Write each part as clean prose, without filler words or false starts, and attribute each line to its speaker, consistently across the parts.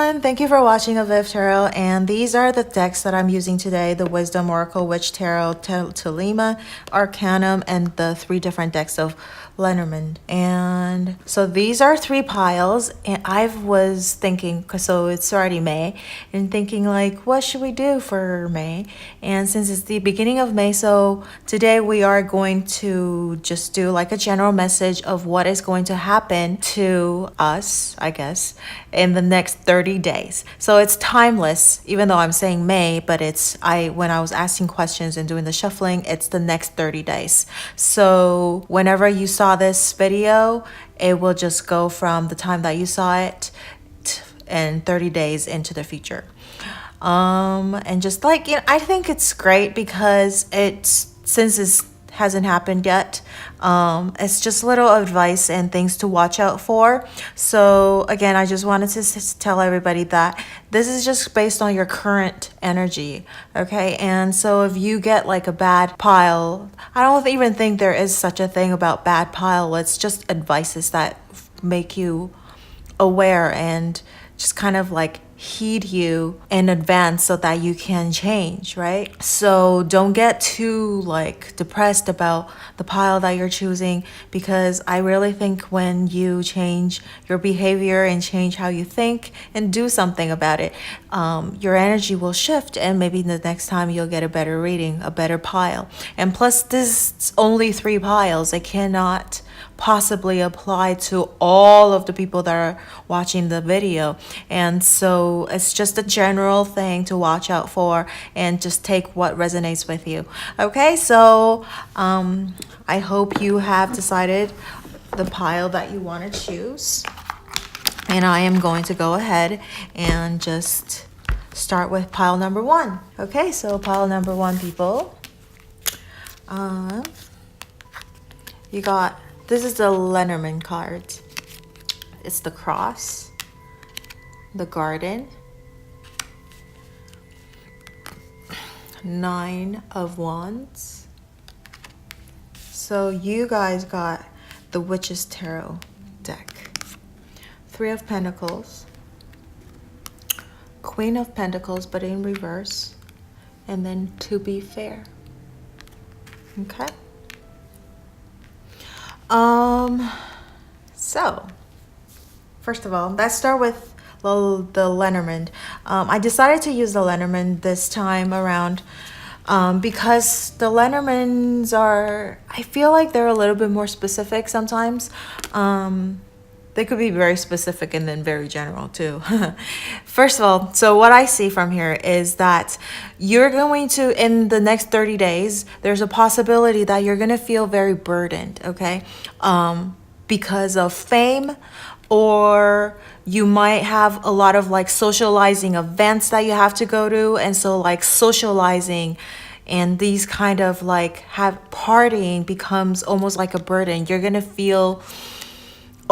Speaker 1: everyone, thank you for watching avivTarot, and these are the decks that I'm using today: the Wisdom Oracle, Witch Tarot, Telema, Arcanum, and the 3 different decks of Lenormand. And so these are 3 piles, and I was thinking, so it's already May, and thinking like, what should we do for May? And since it's the beginning of May, so today we are going to just do like a general message of what is going to happen to us, I guess, in the next 30 days. So it's timeless, even though I'm saying May, but when I was asking questions and doing the shuffling, it's the next 30 days. So whenever you saw this video, it will just go from the time that you saw it and 30 days into the future. And just like, I think it's great because since it hasn't happened yet, it's just little advice and things to watch out for. So again, I just wanted to tell everybody that this is just based on your current energy, okay? And so if you get like a bad pile, I don't even think there is such a thing about bad pile. It's just advices that make you aware and just kind of like heed you in advance so that you can change, right? So don't get too like depressed about the pile that you're choosing, because I really think when you change your behavior and change how you think and do something about it, your energy will shift, and maybe the next time you'll get a better reading, a better pile. And plus, this is only 3 piles. It cannot possibly apply to all of the people that are watching the video, and so it's just a general thing to watch out for and just take what resonates with you. Okay, so I hope you have decided the pile that you want to choose, and I am going to go ahead and just start with pile number 1. Okay, so pile number 1, people, you got, this is the Lenormand card. It's the cross, the garden, 9 of Wands. So you guys got the Witch's Tarot deck. 3 of Pentacles, Queen of Pentacles, but in reverse, and then To Be Fair. Okay. So first of all, let's start with the Lenormand. I decided to use the Lenormand this time around because the Lenormands I feel like they're a little bit more specific sometimes. They could be very specific and then very general too. First of all, so what I see from here is that you're going to, in the next 30 days, there's a possibility that you're going to feel very burdened, okay? Because of fame, or you might have a lot of like socializing events that you have to go to. And so like socializing and these kind of like partying becomes almost like a burden. You're going to feel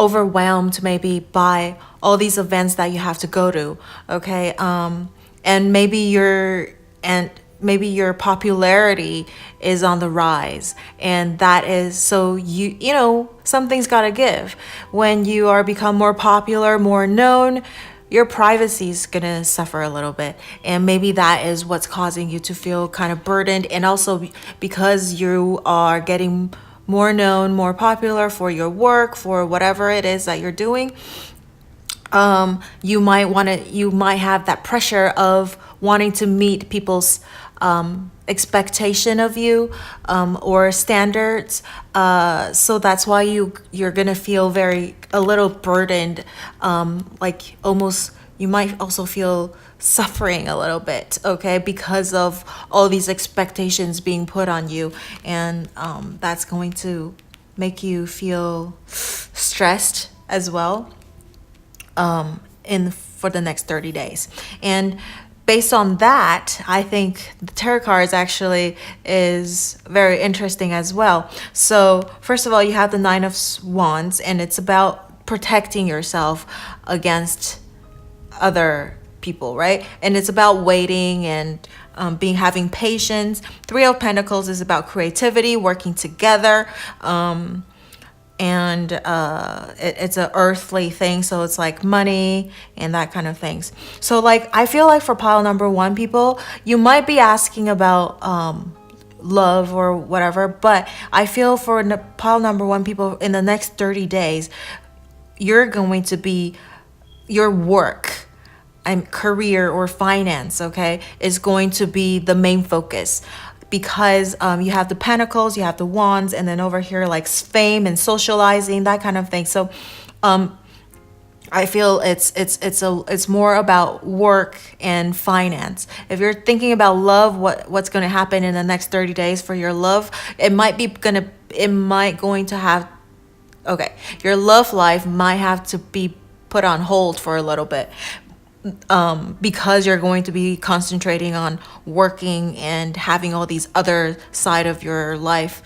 Speaker 1: overwhelmed maybe by all these events that you have to go to, okay? And maybe your popularity is on the rise, and that is, so you know something's got to give. When you are become more popular, more known, your privacy is gonna suffer a little bit, and maybe that is what's causing you to feel kind of burdened. And also because you are getting more known, more popular for your work, for whatever it is that you're doing, you might have that pressure of wanting to meet people's expectation of you, or standards. So that's why you're gonna feel a little burdened, like almost, you might also feel suffering a little bit, okay, because of all these expectations being put on you. And that's going to make you feel stressed as well for the next 30 days. And based on that, I think the tarot cards actually is very interesting as well. So first of all, you have the 9 of Wands, and it's about protecting yourself against other people, right? And it's about waiting and having patience. 3 of Pentacles is about creativity, working together. and it's an earthly thing, so it's like money and that kind of things. So like I feel like for pile number 1 people, you might be asking about love or whatever, but I feel for pile number 1 people, in the next 30 days you're going to be, your work and career or finance, okay, is going to be the main focus, because you have the pentacles, you have the wands, and then over here like fame and socializing, that kind of thing. So I feel it's more about work and finance. If you're thinking about love, what's going to happen in the next 30 days for your love, your love life might have to be put on hold for a little bit, because you're going to be concentrating on working and having all these other side of your life.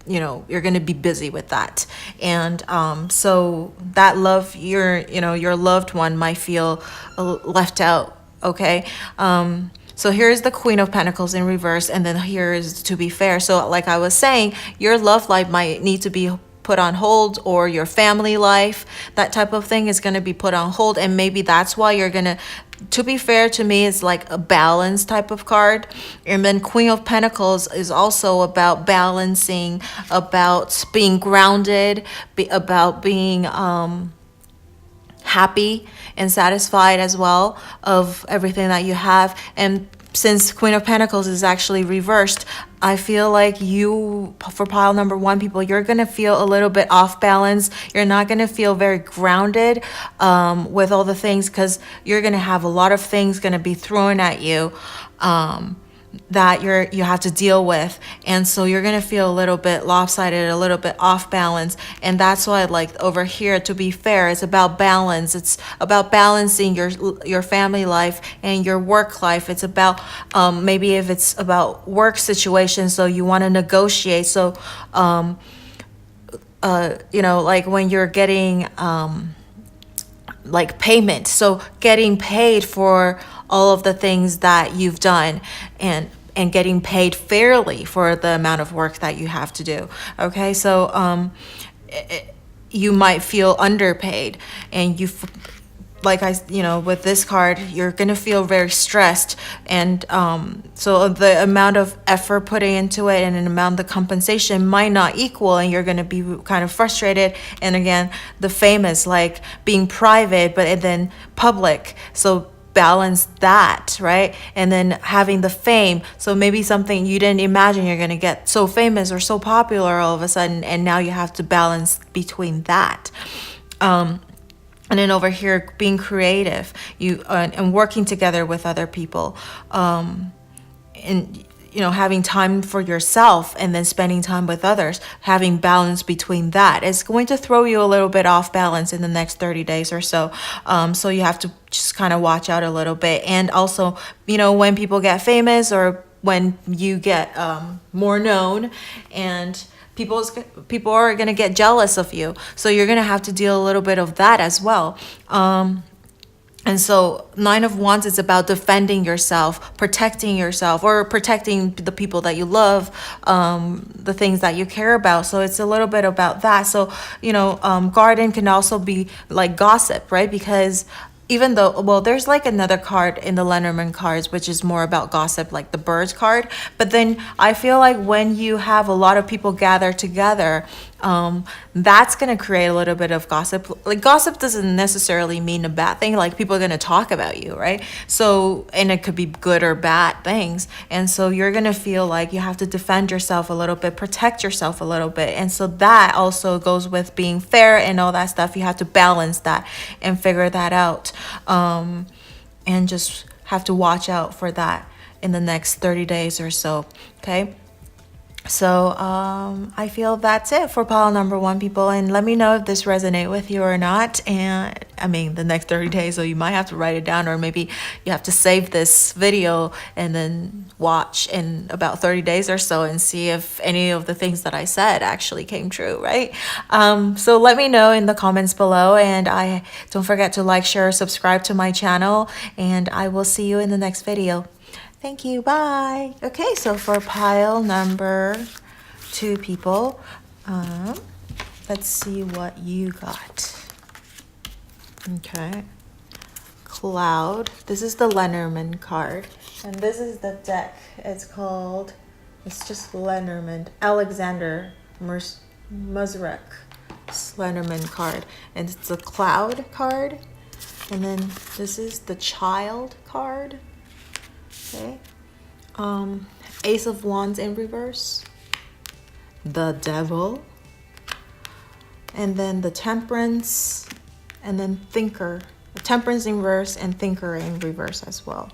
Speaker 1: You're going to be busy with that, and so that love, your loved one might feel left out. Okay. So here's the Queen of Pentacles in reverse, and then here is to be fair. So like I was saying, your love life might need to be put on hold, or your family life, that type of thing is going to be put on hold, and maybe that's why you're going to be fair, to me, it's like a balance type of card. And then Queen of Pentacles is also about balancing, about being grounded, about being happy and satisfied as well of everything that you have. And since Queen of Pentacles is actually reversed, I feel like for pile number 1 people, you're going to feel a little bit off balance. You're not going to feel very grounded with all the things, because you're going to have a lot of things going to be thrown at you that you have to deal with, and so you're gonna feel a little bit lopsided, a little bit off balance. And that's why, like over here, to be fair, it's about balance. It's about balancing your family life and your work life. It's about maybe if it's about work situations, so you want to negotiate. So like when you're getting like payment, so getting paid for all of the things that you've done, and getting paid fairly for the amount of work that you have to do. Okay, so you might feel underpaid, and with this card, you're gonna feel very stressed, and so the amount of effort putting into it and an amount of the compensation might not equal, and you're gonna be kind of frustrated. And again, the fame is like being private, but then public. So balance that, right? And then having the fame, so maybe something you didn't imagine you're going to get so famous or so popular all of a sudden, and now you have to balance between that. And then over here, being creative, and working together with other people, and having time for yourself and then spending time with others, having balance between that is going to throw you a little bit off balance in the next 30 days or so. So you have to just kind of watch out a little bit. And also, when people get famous, or when you get more known, and people are going to get jealous of you. So you're going to have to deal a little bit of that as well. And so 9 of Wands is about defending yourself, protecting yourself, or protecting the people that you love, the things that you care about. So it's a little bit about that. So, garden can also be like gossip, right? Because even though, well, there's like another card in the Lenormand cards, which is more about gossip, like the birds card. But then I feel like when you have a lot of people gather together, that's going to create a little bit of gossip. Like gossip doesn't necessarily mean a bad thing. Like people are going to talk about you, right? So, and it could be good or bad things. And so you're going to feel like you have to defend yourself a little bit, protect yourself a little bit. And so that also goes with being fair and all that stuff. You have to balance that and figure that out. And just have to watch out for that in the next 30 days or so. Okay. So I feel that's it for pile number 1, people, and let me know if this resonates with you or not. And I mean the next 30 days, so you might have to write it down, or maybe you have to save this video and then watch in about 30 days or so and see if any of the things that I said actually came true, right? So let me know in the comments below, and don't forget to like, share, subscribe to my channel, and I will see you in the next video. Thank you. Bye. Okay, so for pile number 2, people, Let's see what you got. Okay. Cloud. This is the Lenormand card. And this is the deck. It's just Lenormand. Alexander Musrek Lenormand card. And it's a Cloud card. And then this is the Child card. Okay. Ace of Wands in reverse. The Devil. And then the Temperance. And then Thinker. Temperance in reverse and Thinker in reverse as well.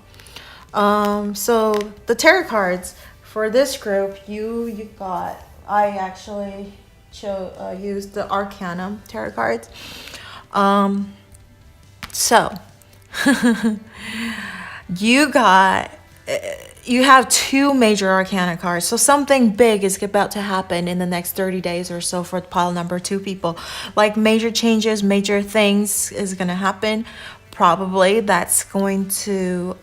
Speaker 1: So the tarot cards for this group, you got, I actually used the Arcanum tarot cards. So you have two major arcana cards. So something big is about to happen in the next 30 days or so for pile number 2 people. Like major changes, major things is going to happen. Probably that's going to,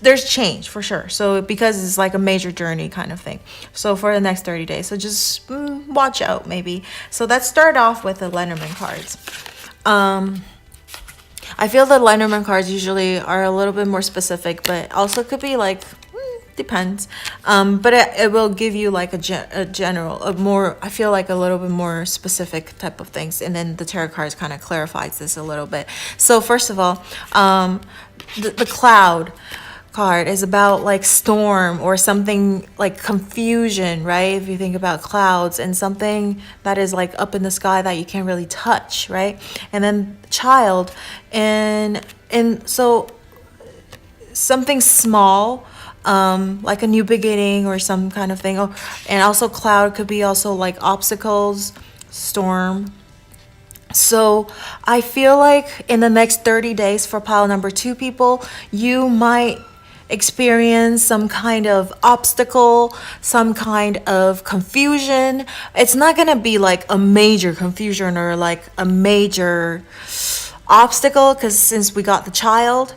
Speaker 1: there's change for sure. So because it's like a major journey kind of thing. So for the next 30 days. So just watch out maybe. So let's start off with the Lenormand cards. I feel the Lenormand cards usually are a little bit more specific, but also could be like, depends. But it will give you like I feel like a little bit more specific type of things. And then the tarot cards kind of clarifies this a little bit. So first of all, the Cloud card is about like storm or something like confusion, right? If you think about clouds and something that is like up in the sky that you can't really touch, right? And then Child and so something small, like a new beginning or some kind of thing. And also Cloud could be also like obstacles, storm. So I feel like in the next 30 days for pile number 2 people, you might experience some kind of obstacle, some kind of confusion. It's not going to be like a major confusion or like a major obstacle, because since we got the Child,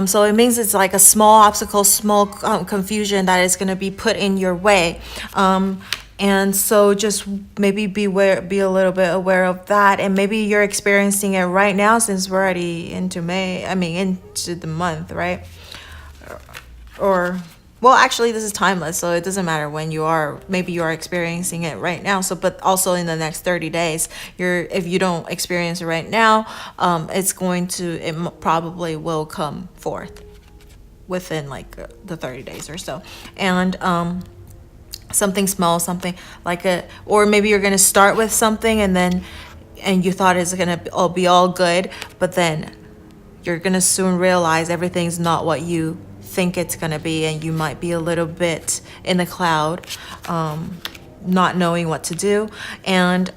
Speaker 1: so it means it's like a small obstacle, small confusion that is going to be put in your way. And so just maybe be a little bit aware of that. And maybe you're experiencing it right now since we're already into into the month, right? Or, well, actually this is timeless, so it doesn't matter when maybe you are experiencing it right now. So, but also in the next 30 days, if you don't experience it right now, it probably will come forth within like the 30 days or so. And, something small, something like or maybe you're going to start with something and you thought it's going to be all good, but then you're going to soon realize everything's not what you think it's going to be, and you might be a little bit in the cloud, not knowing what to do. And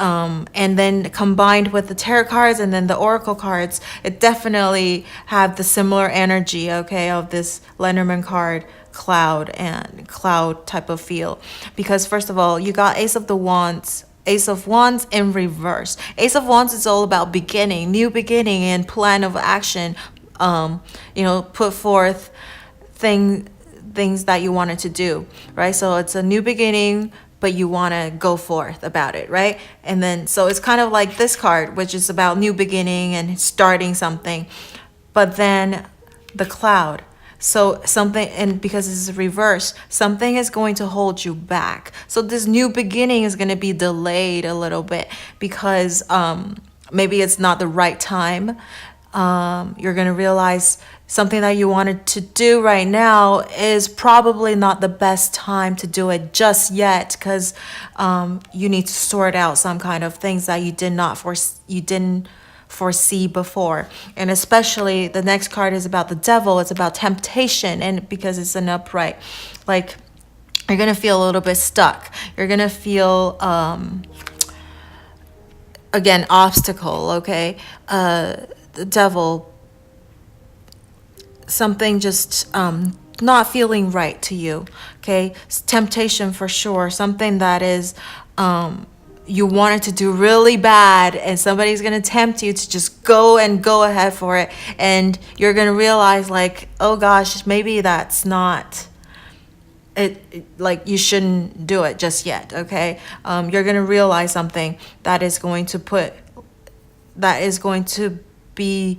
Speaker 1: then combined with the tarot cards and then the oracle cards, it definitely have the similar energy, okay, of this Lenormand card, Cloud type of feel. Because first of all, you got Ace of Wands in reverse. Ace of Wands is all about beginning, new beginning and plan of action, put forth things that you wanted to do, right? So it's a new beginning, but you want to go forth about it, right? And then so it's kind of like this card, which is about new beginning and starting something. But then the Cloud, so something, and because this is reverse, something is going to hold you back. So this new beginning is going to be delayed a little bit because maybe it's not the right time. You're going to realize something that you wanted to do right now is probably not the best time to do it just yet, because you need to sort out some kind of things that you didn't foresee before. And especially the next card is about the Devil. It's about temptation, and because it's an upright, like you're gonna feel a little bit stuck. You're gonna feel again, obstacle, okay? The Devil, something just not feeling right to you, okay? Temptation for sure, something that is you wanted to do really bad, and somebody's gonna tempt you to just go ahead for it, and you're gonna realize like, oh gosh, maybe that's not like you shouldn't do it just yet, okay? You're going to realize something that is going to be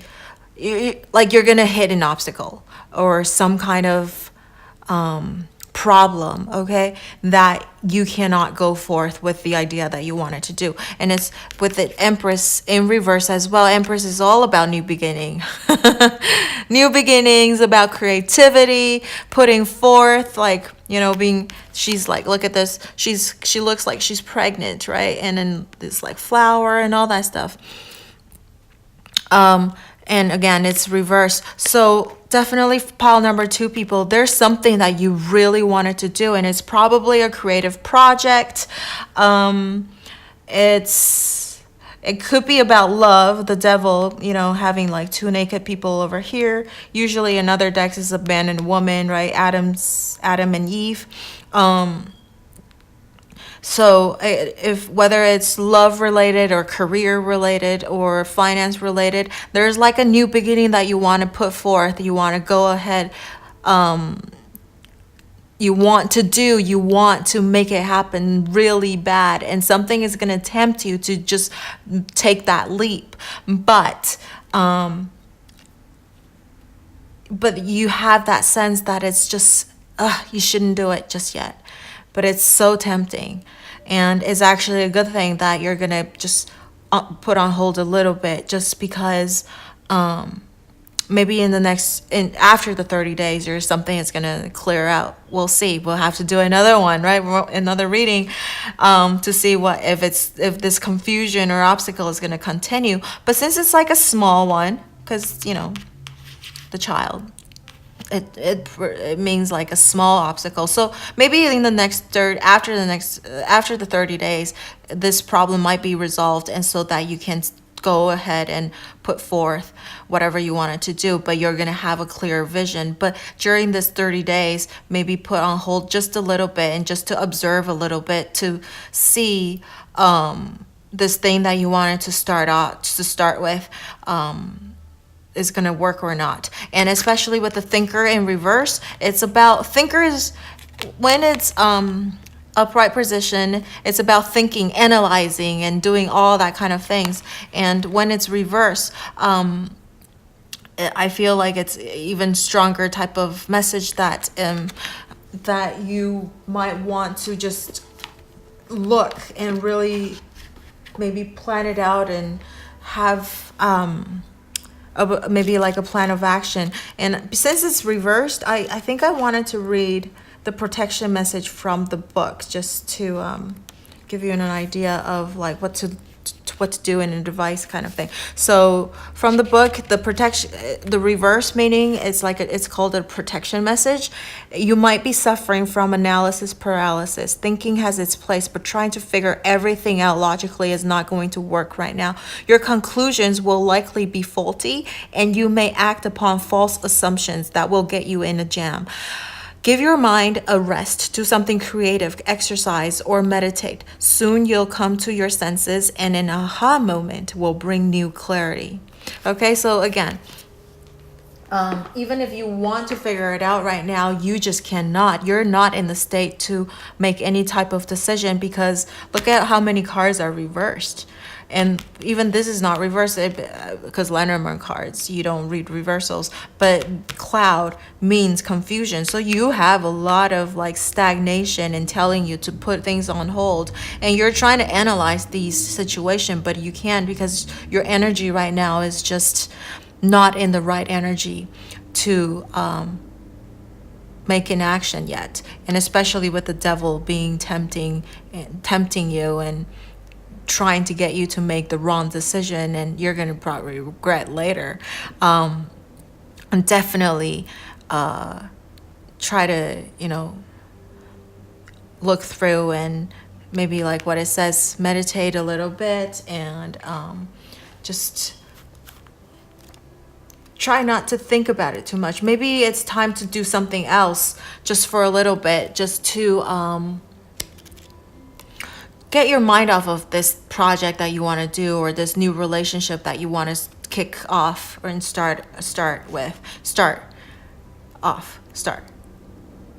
Speaker 1: like you're going to hit an obstacle or some kind of problem, okay, that you cannot go forth with the idea that you wanted to do. And it's with the Empress in reverse as well. Empress is all about new beginning. New beginnings, about creativity, putting forth, like, you know, she's like, look at this, she looks like she's pregnant, right? And then this like flower and all that stuff. And again, it's reverse. So definitely pile number 2, people, there's something that you really wanted to do, and it's probably a creative project. It could be about love, the devil, you know, having like 2 naked people over here. Usually another deck is a man and woman, right? Adam and Eve. So if whether it's love related or career related or finance related, there's like a new beginning that you want to put forth. You want to go ahead. You want to make it happen really bad. And something is going to tempt you to just take that leap. But you have that sense that it's just, you shouldn't do it just yet. But it's so tempting, and it's actually a good thing that you're gonna just put on hold a little bit, just because maybe after the 30 days or something is gonna clear out. We'll see. We'll have to do another one, right? Another reading to see if this confusion or obstacle is gonna continue. But since it's like a small one, because you know the child. It means like a small obstacle. So maybe in after the 30 days, this problem might be resolved, and so that you can go ahead and put forth whatever you wanted to do, but you're going to have a clear vision. But during this 30 days, maybe put on hold just a little bit, and just to observe a little bit, to see this thing that you wanted to start with, is going to work or not. And especially with the thinker in reverse, it's about thinkers when it's upright position, it's about thinking, analyzing, and doing all that kind of things. And when it's reverse, I feel like it's even stronger type of message that you might want to just look and really maybe plan it out and have maybe like a plan of action. And since it's reversed, I think I wanted to read the protection message from the book, just to give you an idea of like what to do in a device kind of thing. So from the book, the reverse meaning is like it's called a protection message. You might be suffering from analysis paralysis. Thinking has its place, but trying to figure everything out logically is not going to work right now. Your conclusions will likely be faulty, and you may act upon false assumptions that will get you in a jam. Give your mind a rest, do something creative, exercise, or meditate. Soon you'll come to your senses, and an aha moment will bring new clarity. Okay, so again, even if you want to figure it out right now, you just cannot. You're not in the state to make any type of decision, because look at how many cards are reversed. And even this is not reversed, because Lenormand cards, you don't read reversals. But cloud means confusion. So you have a lot of like stagnation and telling you to put things on hold. And you're trying to analyze these situations, but you can't, because your energy right now is just not in the right energy to make an action yet. And especially with the devil being tempting you and trying to get you to make the wrong decision, and you're going to probably regret later. And definitely try to, look through and maybe like what it says, meditate a little bit, and just try not to think about it too much. Maybe it's time to do something else just for a little bit, just to get your mind off of this project that you want to do, or this new relationship that you want to kick off and start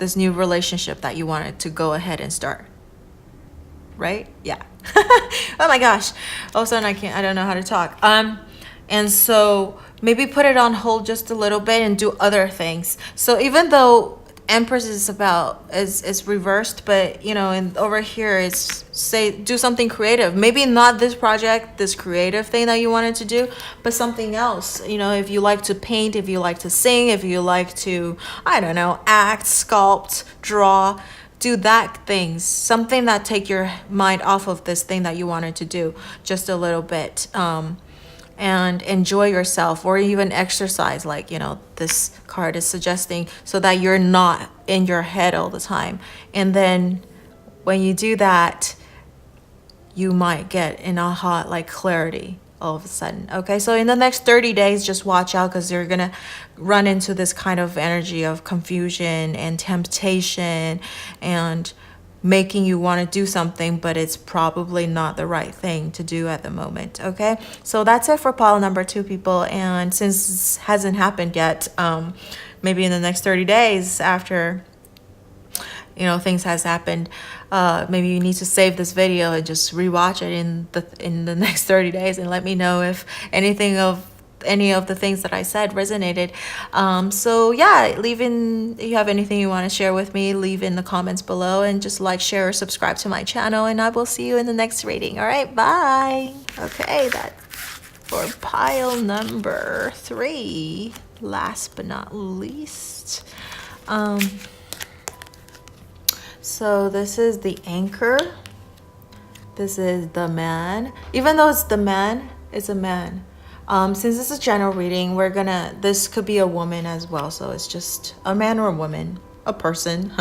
Speaker 1: this new relationship that you wanted to go ahead and start. Right? Yeah. Oh my gosh. All of a sudden I don't know how to talk. And so maybe put it on hold just a little bit and do other things. So even though Empress is reversed, but and over here it's do something creative. Maybe not this project, this creative thing that you wanted to do, but something else. If you like to paint, if you like to sing, if you like to, I don't know, act, sculpt, draw, do that things, something that take your mind off of this thing that you wanted to do just a little bit. And enjoy yourself, or even exercise, like this card is suggesting, so that you're not in your head all the time. And then when you do that, you might get an aha, like clarity all of a sudden. Okay, so in the next 30 days, just watch out, because you're gonna run into this kind of energy of confusion and temptation and making you want to do something, but it's probably not the right thing to do at the moment. Okay, so that's it for pile number 2, people. And since this hasn't happened yet, maybe in the next 30 days after things has happened, maybe you need to save this video and just rewatch it in the next 30 days and let me know if any of the things that I said resonated. So yeah, if you have anything you want to share with me, leave in the comments below, and just like, share, or subscribe to my channel, and I will see you in the next reading. All right, bye. Okay, that's for pile number 3, last but not least. So this is the Anchor. This is the Man. Even though it's the Man, it's a man. Since it's a general reading, this could be a woman as well. So it's just a man or a woman, a person.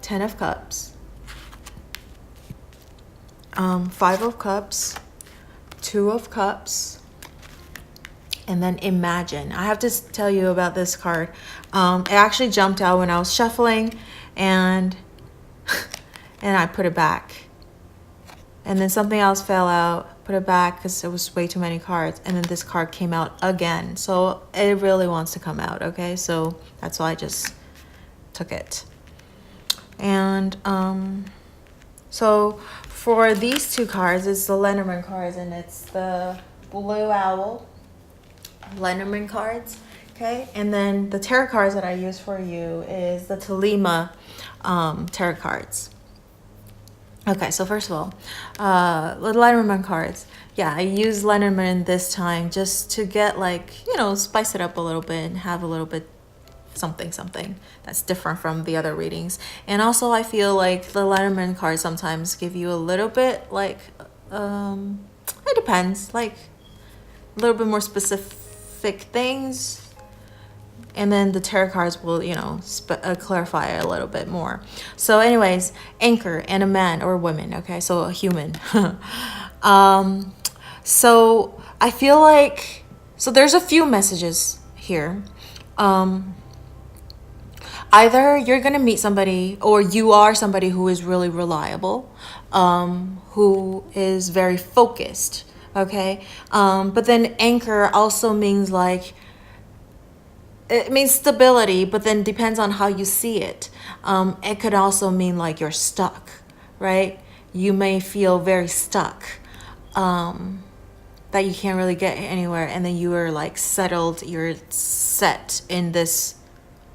Speaker 1: 10 of Cups. 5 of Cups. 2 of Cups. And then Imagine. I have to tell you about this card. It actually jumped out when I was shuffling, and I put it back. And then something else fell out, put it back because it was way too many cards. And then this card came out again. So it really wants to come out, okay? So that's why I just took it. And so for these 2 cards, it's the Lenormand cards, and it's the Blue Owl Lenormand cards, okay? And then the tarot cards that I use for you is the Thelema tarot cards. Okay, so first of all, the Lenormand cards. Yeah, I use Lenormand this time just to get, spice it up a little bit and have a little bit something that's different from the other readings. And also I feel like the Lenormand cards sometimes give you a little bit, it depends, a little bit more specific things. And then the tarot cards will, clarify it a little bit more. So anyways, Anchor and a man or woman, okay? So a human. So I feel like, so there's a few messages here. Either you're going to meet somebody, or you are somebody who is really reliable, who is very focused, okay? But then Anchor also means it means stability, but then depends on how you see it. It could also mean you're stuck, right? You may feel very stuck, that you can't really get anywhere, and then you are settled, you're set in this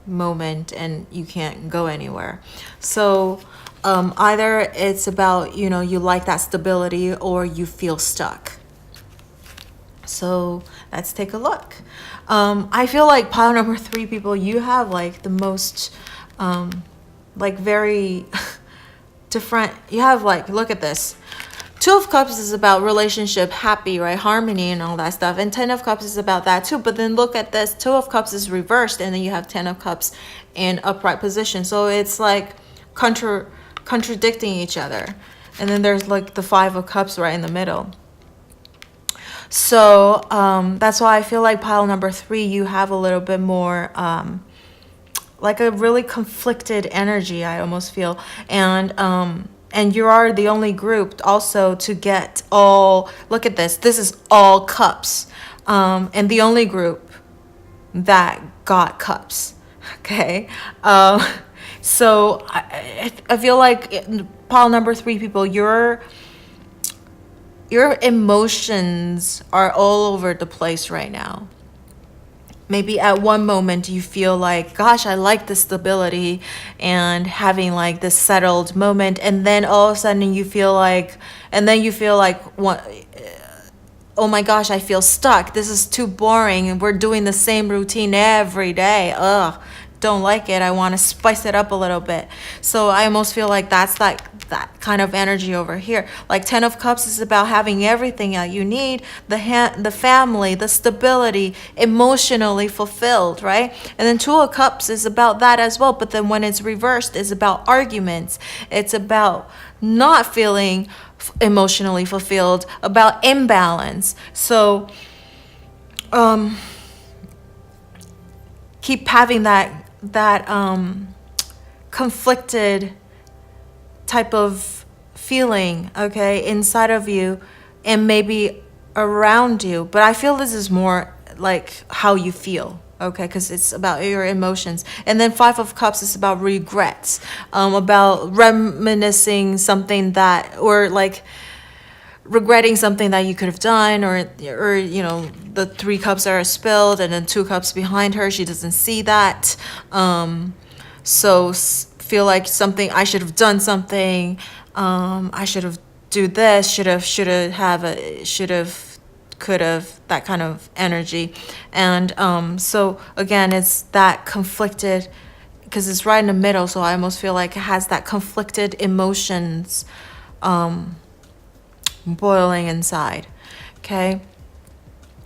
Speaker 1: moment and you can't go anywhere. So either it's about, you like that stability, or you feel stuck. So let's take a look. I feel like pile number 3, people, you have the most very different, you have look at this. 2 of Cups is about relationship, happy, right, harmony and all that stuff, and 10 of Cups is about that too. But then look at this, 2 of Cups is reversed, and then you have 10 of Cups in upright position. So it's contradicting each other. And then there's the 5 of Cups right in the middle. So that's why I feel like pile number 3, you have a little bit more a really conflicted energy, I almost feel. And you are the only group also to get all, look at this is all Cups, and the only group that got Cups, okay? So I feel like pile number 3 people, your emotions are all over the place right now. Maybe at one moment you feel like, gosh, I like the stability and having like this settled moment. And then all of a sudden you feel like, oh my gosh, I feel stuck. This is too boring. And we're doing the same routine every day. Ugh, don't like it. I want to spice it up a little bit. So I almost feel like that's like that kind of energy over here. Like 10 of Cups is about having everything that you need, the family, the stability, emotionally fulfilled, right? And then 2 of Cups is about that as well. But then when it's reversed, it's about arguments. It's about not feeling emotionally fulfilled, about imbalance. So keep having that conflicted type of feeling, okay, inside of you and maybe around you. But I feel this is more like how you feel, okay, because it's about your emotions. And then 5 of Cups is about regrets, about reminiscing something that, or like regretting something that you could have done, or you know, the 3 cups are spilled and then 2 cups behind her, she doesn't see that. So feel like something, I should have done something, I should have do this, should have, could have, that kind of energy. And so again, it's that conflicted, because it's right in the middle, so I almost feel like it has that conflicted emotions boiling inside, okay?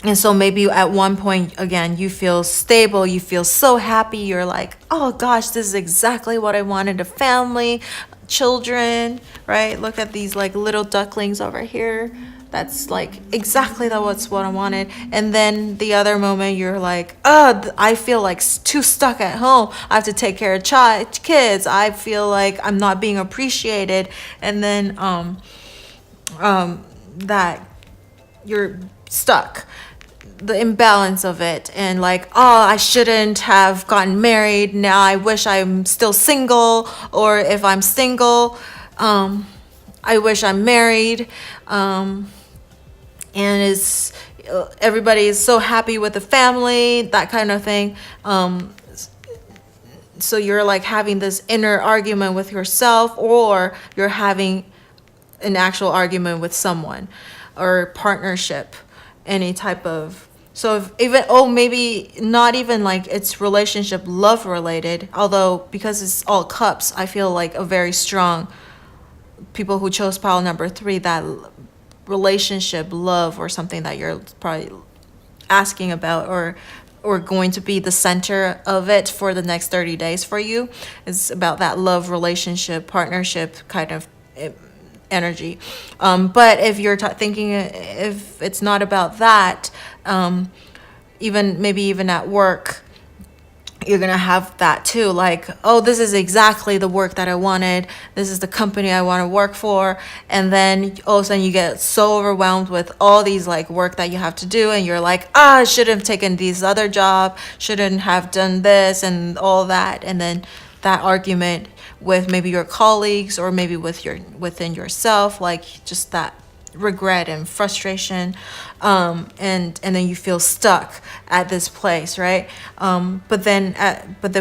Speaker 1: And so maybe at one point, again, you feel stable, you feel so happy, you're like, oh gosh, this is exactly what I wanted, a family, children, right? Look at these like little ducklings over here. That's like exactly what I wanted. And then the other moment you're like, oh, I feel like too stuck at home. I have to take care of kids. I feel like I'm not being appreciated. And then that you're stuck, the imbalance of it, and like, oh, I shouldn't have gotten married, now I wish I'm still single, or if I'm single, I wish I'm married, and is everybody is so happy with the family, that kind of thing. So you're like having this inner argument with yourself, or you're having an actual argument with someone, or partnership, any type of. So if even, maybe not even like it's relationship, love related, although because it's all cups, I feel like a very strong people who chose pile number 3, that relationship, love, or something that you're probably asking about, or going to be the center of it for the next 30 days for you. It's about that love, relationship, partnership kind of energy. But if you're thinking, if it's not about that, even at work, you're gonna have that too, like, oh, this is exactly the work that I wanted, this is the company I want to work for, and then all of a sudden you get so overwhelmed with all these like work that you have to do, and you're like, I should have taken this other job, shouldn't have done this and all that. And then that argument with maybe your colleagues, or maybe within yourself, like just that regret and frustration, and then you feel stuck at this place, right? But then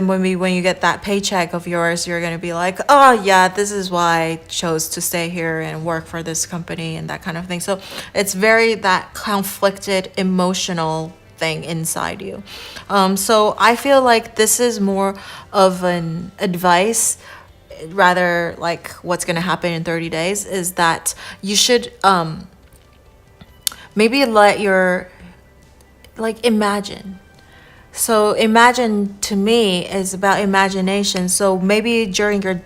Speaker 1: when you get that paycheck of yours, you're gonna be like, oh yeah, this is why I chose to stay here and work for this company, and that kind of thing. So it's very that conflicted emotional thing inside you. So I feel like this is more of an advice, rather like what's going to happen in 30 days, is that you should maybe let your, like, imagine. So imagine to me is about imagination. So maybe during your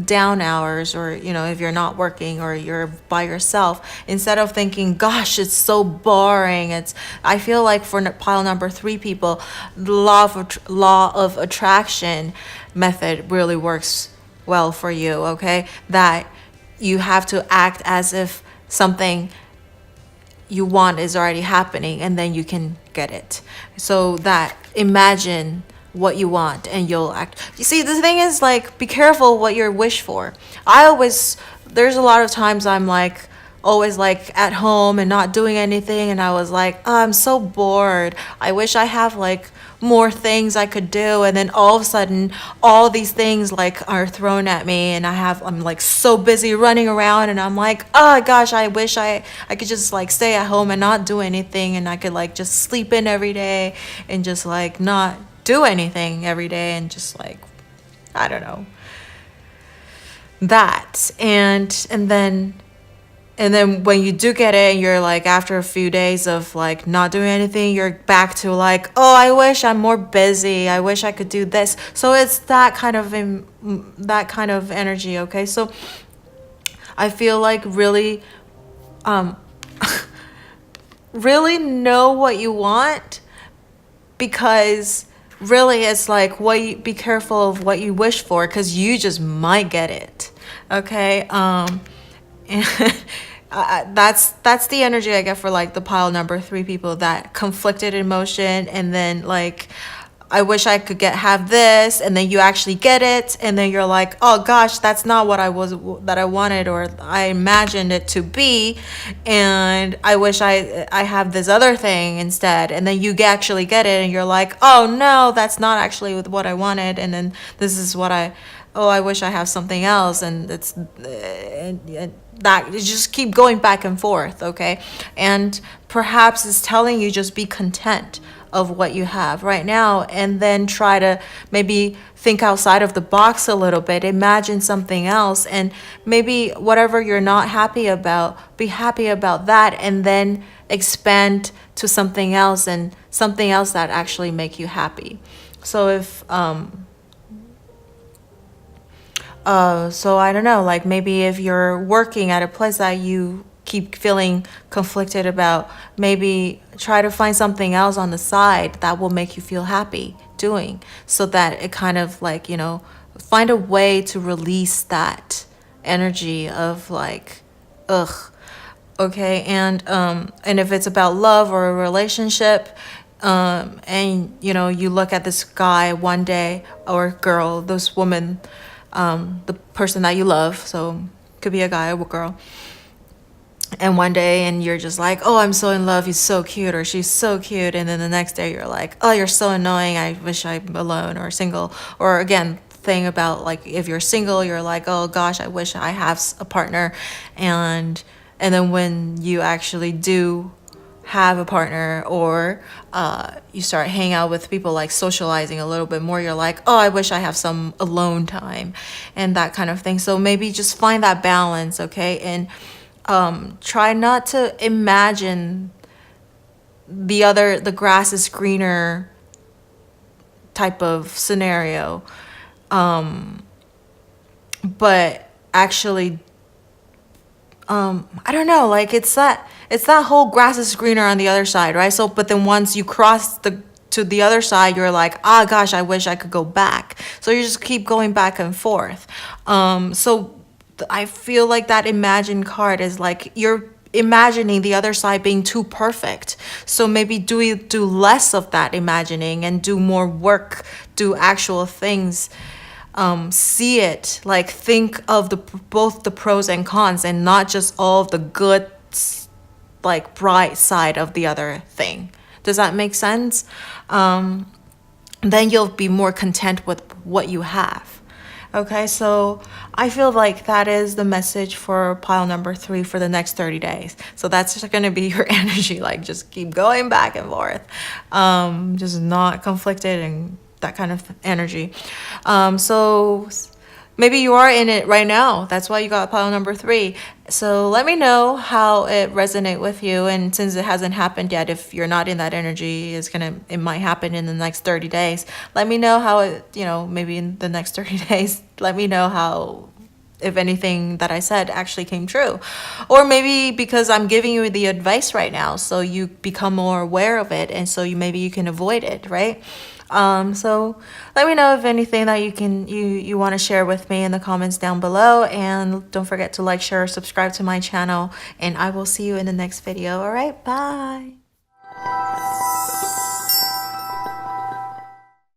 Speaker 1: down hours, or if you're not working or you're by yourself, instead of thinking, gosh, it's so boring, I feel like for pile number 3 people, the law of attraction method really works well for you, okay? That you have to act as if something you want is already happening, and then you can get it. So that imagine what you want and you'll act. You see, the thing is, like, be careful what you wish for. There's a lot of times I'm like, always like at home and not doing anything, and I was like, oh, I'm so bored. I wish I have like more things I could do, and then all of a sudden all these things like are thrown at me, and I'm like so busy running around, and I'm like, oh gosh, I wish I could just like stay at home and not do anything, and I could like just sleep in every day and just like not do anything every day, and just like, I don't know, that. And then when you do get it, and you're like, after a few days of like not doing anything, you're back to like, oh, I wish I'm more busy. I wish I could do this. So it's that kind of energy. Okay. So I feel like really, really know what you want, because really it's like, be careful of what you wish for, because you just might get it. Okay. And that's the energy I get for like the pile number 3 people, that conflicted emotion, and then like, I wish I could have this, and then you actually get it, and then you're like, oh gosh, that's not what I wanted, or I imagined it to be, and I wish I have this other thing instead, and then you actually get it, and you're like, oh no, that's not actually what I wanted, and then this is what I wish I have something else, and it's that you just keep going back and forth. Okay. And perhaps it's telling you just be content of what you have right now, and then try to maybe think outside of the box a little bit, imagine something else, and maybe whatever you're not happy about, be happy about that, and then expand to something else, and something else that actually make you happy. So if so I don't know, like maybe if you're working at a place that you keep feeling conflicted about, maybe try to find something else on the side that will make you feel happy doing, so that it kind of like, you know, find a way to release that energy of like, ugh. Okay. And if it's about love or a relationship, and you know, you look at this guy one day, or girl, this woman, the person that you love, so could be a guy or a girl, and one day, and you're just like, oh, I'm so in love, he's so cute, or she's so cute, and then the next day you're like, oh, you're so annoying, I wish I'm alone or single. Or again, thing about like, if you're single, you're like, oh gosh, I wish I have a partner, and then when you actually do have a partner, or you start hanging out with people, like socializing a little bit more, you're like, oh, I wish I have some alone time, and that kind of thing. So maybe just find that balance. Okay. And try not to imagine the grass is greener type of scenario, but actually, I don't know, like it's that whole grass is greener on the other side, right? So, but then once you cross to the other side, you're like, ah, gosh, I wish I could go back. So you just keep going back and forth. So I feel like that imagine card is like, you're imagining the other side being too perfect. So maybe do less of that imagining, and do more work, do actual things. See it, like think of both the pros and cons, and not just all of the good, like bright side of the other thing. Does that make sense? Then you'll be more content with what you have. Okay, so I feel like that is the message for pile number 3 for the next 30 days. So that's just going to be your energy, like just keep going back and forth, just not conflicted, and that kind of energy. So maybe you are in it right now. That's why you got pile number 3. So let me know how it resonates with you. And since it hasn't happened yet, if you're not in that energy, it might happen in the next 30 days. Let me know how it, maybe in the next 30 days, let me know how, if anything that I said actually came true. Or maybe because I'm giving you the advice right now, so you become more aware of it, and so maybe you can avoid it, right? So let me know if anything that you want to share with me in the comments down below, and don't forget to like, share, subscribe to my channel, and I will see you in the next video. All right, bye.